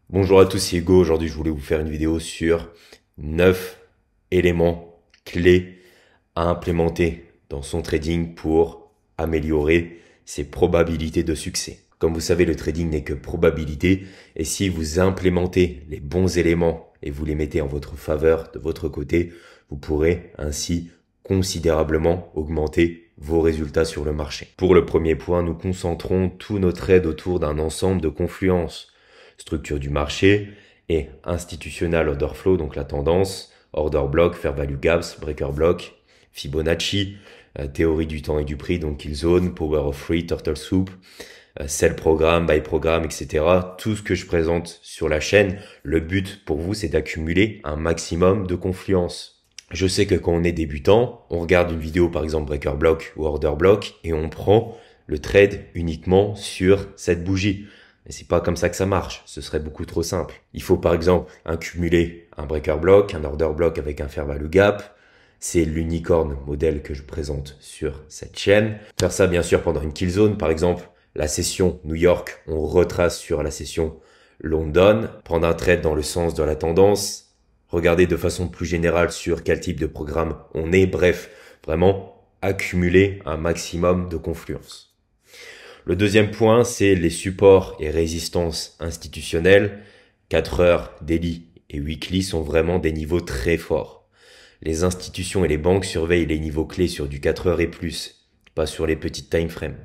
Bonjour à tous, c'est Hugo. Aujourd'hui, je voulais vous faire une vidéo sur 9 éléments clés à implémenter dans son trading pour améliorer ses probabilités de succès. Comme vous savez, le trading n'est que probabilité et si vous implémentez les bons éléments et vous les mettez en votre faveur de votre côté, vous pourrez ainsi considérablement augmenter vos résultats sur le marché. Pour le premier point, nous concentrons tous nos trades autour d'un ensemble de confluences. Structure du marché et institutional order flow, donc la tendance, order block, fair value gaps, breaker block, Fibonacci, théorie du temps et du prix, donc kill zone, power of three, turtle soup, sell programme, buy programme, etc. Tout ce que je présente sur la chaîne, le but pour vous, c'est d'accumuler un maximum de confluence. Je sais que quand on est débutant, on regarde une vidéo par exemple breaker block ou order block et on prend le trade uniquement sur cette bougie. Mais c'est pas comme ça que ça marche, ce serait beaucoup trop simple. Il faut par exemple accumuler un breaker block, un order block avec un fair value gap. C'est l'unicorn modèle que je présente sur cette chaîne. Faire ça bien sûr pendant une kill zone, par exemple la session New York, on retrace sur la session London. Prendre un trade dans le sens de la tendance, regarder de façon plus générale sur quel type de programme on est. Bref, vraiment accumuler un maximum de confluence. Le deuxième point, c'est les supports et résistances institutionnelles. 4 heures, daily et weekly sont vraiment des niveaux très forts. Les institutions et les banques surveillent les niveaux clés sur du 4 heures et plus, pas sur les petites time frames.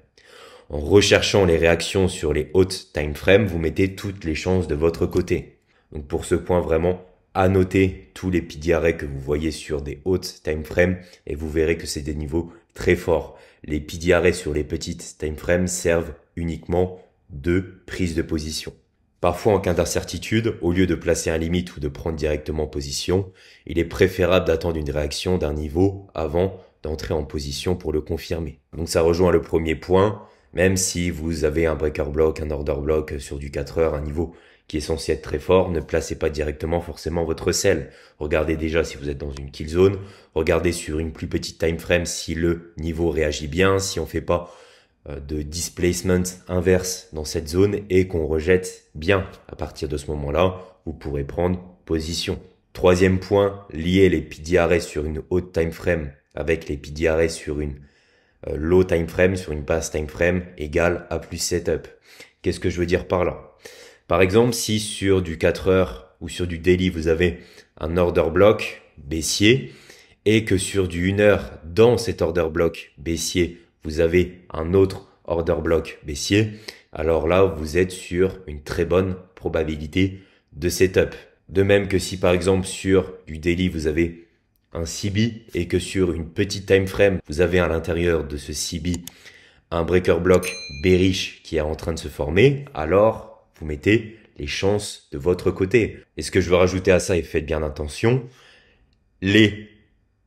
En recherchant les réactions sur les hautes time frames, vous mettez toutes les chances de votre côté. Donc pour ce point, vraiment, annotez tous les PDRA que vous voyez sur des hautes time frames et vous verrez que c'est des niveaux très forts. Les PDRA sur les petites time frames servent uniquement de prise de position. Parfois, en cas d'incertitude, au lieu de placer un limite ou de prendre directement position, il est préférable d'attendre une réaction d'un niveau avant d'entrer en position pour le confirmer. Donc ça rejoint le premier point, même si vous avez un breaker block, un order block sur du 4 heures, un niveau qui est censé être très fort, ne placez pas directement forcément votre sell. Regardez déjà si vous êtes dans une kill zone, regardez sur une plus petite time frame si le niveau réagit bien, si on fait pas de displacement inverse dans cette zone et qu'on rejette bien. À partir de ce moment-là, vous pourrez prendre position. Troisième point, lier les PDRA sur une haute time frame avec les PDRA sur une low time frame, sur une basse time frame égale A plus setup. Qu'est-ce que je veux dire par là? Par exemple, si sur du 4 heures ou sur du daily, vous avez un order block baissier et que sur du 1 heure, dans cet order block baissier, vous avez un autre order block baissier, alors là, vous êtes sur une très bonne probabilité de setup. De même que si par exemple sur du daily, vous avez un CB et que sur une petite time frame, vous avez à l'intérieur de ce CB un breaker block bearish qui est en train de se former, alors vous mettez les chances de votre côté. Et ce que je veux rajouter à ça, et faites bien attention, les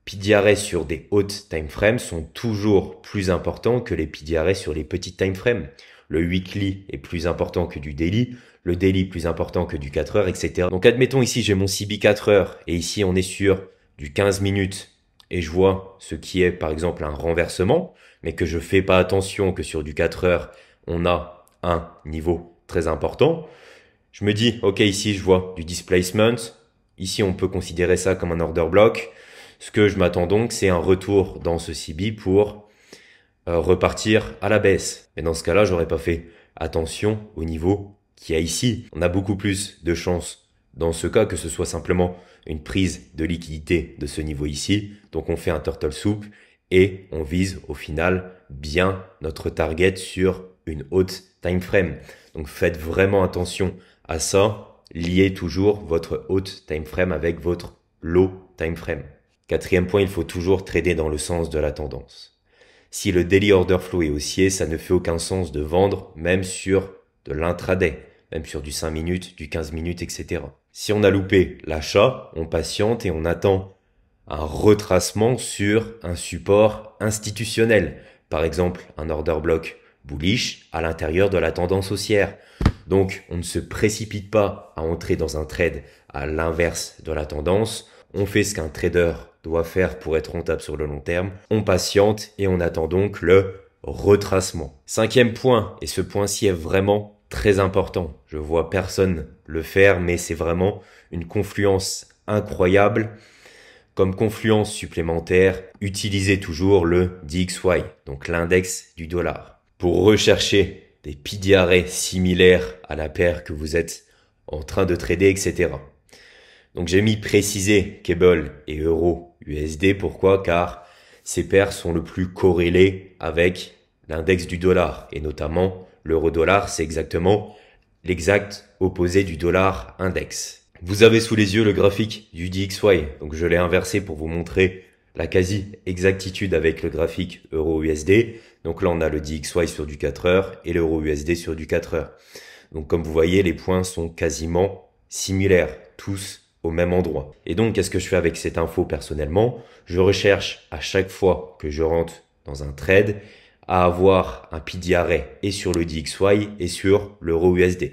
PDRA sur des hautes time frames sont toujours plus importants que les PDRA sur les petites time frames. Le weekly est plus important que du daily, le daily plus important que du 4 heures, etc. Donc admettons ici j'ai mon CB 4 heures et ici on est sur du 15 minutes et je vois ce qui est par exemple un renversement, mais que je fais pas attention que sur du 4 heures on a un niveau très important. Je me dis, ok, ici je vois du displacement. Ici on peut considérer ça comme un order block. Ce que je m'attends donc, c'est un retour dans ce CB pour repartir à la baisse. Mais dans ce cas-là, j'aurais pas fait attention au niveau qu'il y a ici. On a beaucoup plus de chances dans ce cas que ce soit simplement une prise de liquidité de ce niveau ici. Donc on fait un turtle soup et on vise au final bien notre target sur une haute time frame. Donc faites vraiment attention à ça. Liez toujours votre haute time frame avec votre low time frame. Quatrième point, il faut toujours trader dans le sens de la tendance. Si le daily order flow est haussier, ça ne fait aucun sens de vendre, même sur de l'intraday, même sur du 5 minutes, du 15 minutes, etc. Si on a loupé l'achat, on patiente et on attend un retracement sur un support institutionnel. Par exemple, un order block bullish à l'intérieur de la tendance haussière. Donc, on ne se précipite pas à entrer dans un trade à l'inverse de la tendance. On fait ce qu'un trader doit faire pour être rentable sur le long terme. On patiente et on attend donc le retracement. Cinquième point, et ce point-ci est vraiment très important. Je vois personne le faire, mais c'est vraiment une confluence incroyable. Comme confluence supplémentaire, utilisez toujours le DXY, donc l'index du dollar, pour rechercher des PDRA similaires à la paire que vous êtes en train de trader, etc. Donc j'ai mis préciser Cable et Euro USD. Pourquoi? Car ces paires sont le plus corrélées avec l'index du dollar, et notamment l'euro-dollar, c'est exactement l'exact opposé du dollar index. Vous avez sous les yeux le graphique du DXY, donc je l'ai inversé pour vous montrer la quasi-exactitude avec le graphique Euro-USD. Donc là, on a le DXY sur du 4 heures et l'Euro-USD sur du 4 heures. Donc comme vous voyez, les points sont quasiment similaires, tous au même endroit. Et donc, qu'est-ce que je fais avec cette info personnellement? Je recherche à chaque fois que je rentre dans un trade à avoir un PDRA et sur le DXY et sur l'Euro-USD.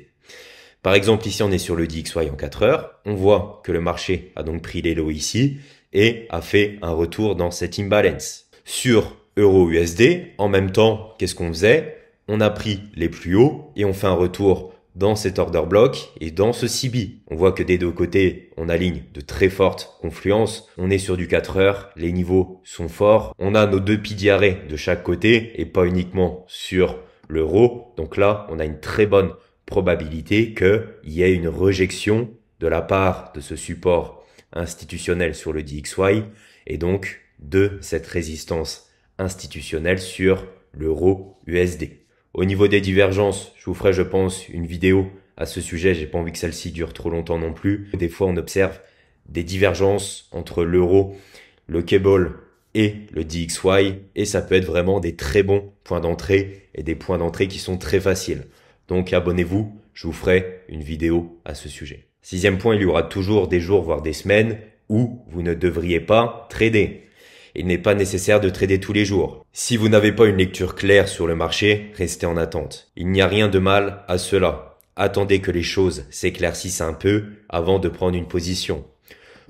Par exemple, ici, on est sur le DXY en 4 heures. On voit que le marché a donc pris les lows ici et a fait un retour dans cet imbalance. Sur Euro-USD, en même temps, qu'est-ce qu'on faisait? On a pris les plus hauts et on fait un retour dans cet order block et dans ce CB. On voit que des deux côtés, on aligne de très fortes confluences. On est sur du 4 heures, les niveaux sont forts. On a nos deux PDRA de chaque côté et pas uniquement sur l'euro. Donc là, on a une très bonne probabilité qu'il y ait une rejection de la part de ce support institutionnel sur le DXY et donc de cette résistance institutionnelle sur l'euro USD. Au niveau des divergences, je vous ferai, je pense, une vidéo à ce sujet. J'ai pas envie que celle-ci dure trop longtemps non plus. Des fois, on observe des divergences entre l'euro, le cable et le DXY et ça peut être vraiment des très bons points d'entrée et des points d'entrée qui sont très faciles. Donc abonnez-vous, je vous ferai une vidéo à ce sujet. Sixième point, il y aura toujours des jours, voire des semaines où vous ne devriez pas trader. Il n'est pas nécessaire de trader tous les jours. Si vous n'avez pas une lecture claire sur le marché, restez en attente. Il n'y a rien de mal à cela. Attendez que les choses s'éclaircissent un peu avant de prendre une position.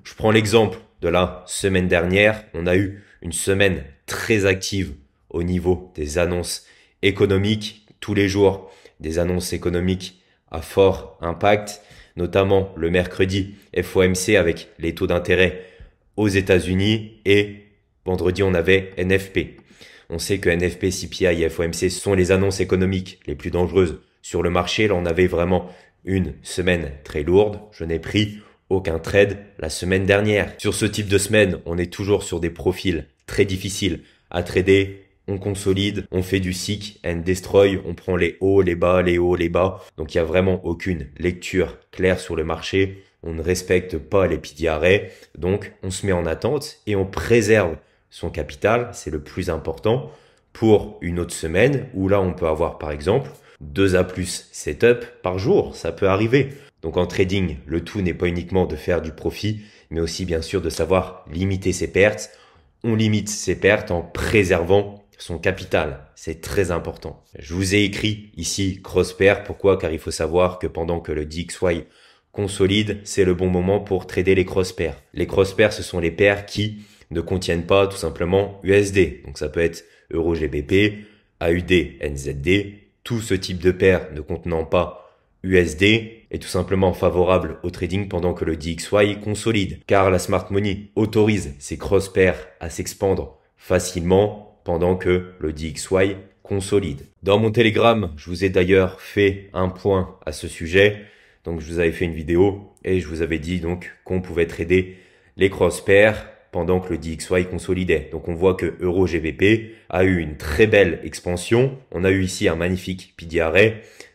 Je prends l'exemple de la semaine dernière. On a eu une semaine très active au niveau des annonces économiques. Tous les jours, des annonces économiques à fort impact, notamment le mercredi FOMC avec les taux d'intérêt aux États-Unis et vendredi on avait NFP. On sait que NFP, CPI et FOMC sont les annonces économiques les plus dangereuses sur le marché. Là on avait vraiment une semaine très lourde. Je n'ai pris aucun trade la semaine dernière. Sur ce type de semaine, on est toujours sur des profils très difficiles à trader. On consolide, on fait du seek and destroy, on prend les hauts, les bas, les hauts, les bas. Donc il n'y a vraiment aucune lecture claire sur le marché. On ne respecte pas les PDRA. Donc on se met en attente et on préserve son capital. C'est le plus important pour une autre semaine où là on peut avoir par exemple 2A plus setup par jour. Ça peut arriver. Donc en trading, le tout n'est pas uniquement de faire du profit, mais aussi bien sûr de savoir limiter ses pertes. On limite ses pertes en préservant son capital, c'est très important. Je vous ai écrit ici cross pair. Pourquoi? Car il faut savoir que pendant que le DXY consolide, c'est le bon moment pour trader les cross pairs. Les cross pairs, ce sont les paires qui ne contiennent pas tout simplement USD. Donc ça peut être Euro GBP, AUD, NZD. Tout ce type de paires ne contenant pas USD est tout simplement favorable au trading pendant que le DXY consolide. Car la smart money autorise ces cross pairs à s'expandre facilement pendant que le DXY consolide. Dans mon Telegram, je vous ai d'ailleurs fait un point à ce sujet. Donc, je vous avais fait une vidéo et je vous avais dit donc qu'on pouvait trader les cross pairs pendant que le DXY consolidait. Donc, on voit que Euro GBP a eu une très belle expansion. On a eu ici un magnifique PDRA.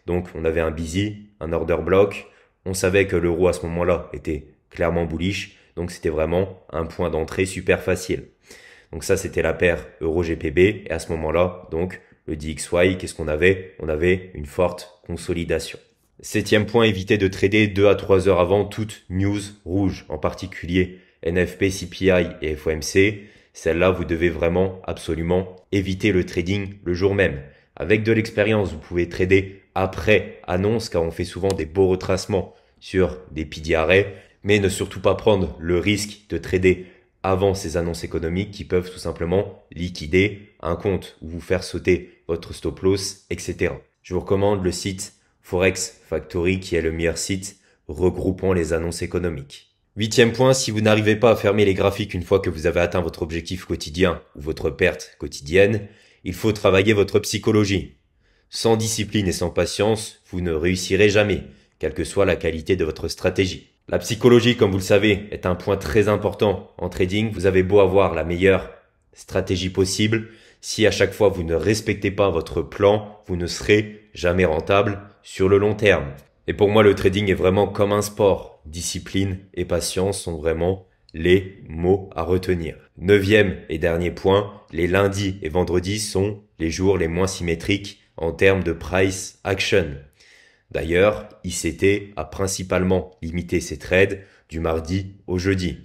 Donc, on avait un busy, un order block. On savait que l'euro à ce moment-là était clairement bullish. Donc, c'était vraiment un point d'entrée super facile. Donc ça, c'était la paire Euro-GPB. Et à ce moment-là, donc, le DXY, qu'est-ce qu'on avait? On avait une forte consolidation. Septième point, évitez de trader 2 à 3 heures avant toute news rouge, en particulier NFP, CPI et FOMC. Celle-là, vous devez vraiment, absolument éviter le trading le jour même. Avec de l'expérience, vous pouvez trader après annonce, car on fait souvent des beaux retracements sur des PDRA, mais ne surtout pas prendre le risque de trader avant ces annonces économiques qui peuvent tout simplement liquider un compte ou vous faire sauter votre stop loss, etc. Je vous recommande le site Forex Factory qui est le meilleur site regroupant les annonces économiques. 8e point, si vous n'arrivez pas à fermer les graphiques une fois que vous avez atteint votre objectif quotidien ou votre perte quotidienne, il faut travailler votre psychologie. Sans discipline et sans patience, vous ne réussirez jamais, quelle que soit la qualité de votre stratégie. La psychologie, comme vous le savez, est un point très important en trading. Vous avez beau avoir la meilleure stratégie possible, si à chaque fois vous ne respectez pas votre plan, vous ne serez jamais rentable sur le long terme. Et pour moi, le trading est vraiment comme un sport. Discipline et patience sont vraiment les mots à retenir. 9e et dernier point, les lundis et vendredis sont les jours les moins symétriques en termes de price action. D'ailleurs, ICT a principalement limité ses trades du mardi au jeudi.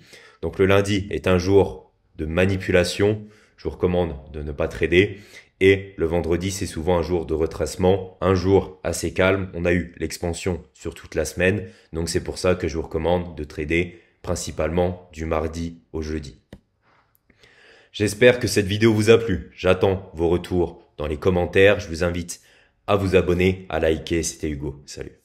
Donc le lundi est un jour de manipulation, je vous recommande de ne pas trader. Et le vendredi, c'est souvent un jour de retracement, un jour assez calme. On a eu l'expansion sur toute la semaine, donc c'est pour ça que je vous recommande de trader principalement du mardi au jeudi. J'espère que cette vidéo vous a plu. J'attends vos retours dans les commentaires. Je vous invite à vous abonner, à liker. C'était Hugo. Salut.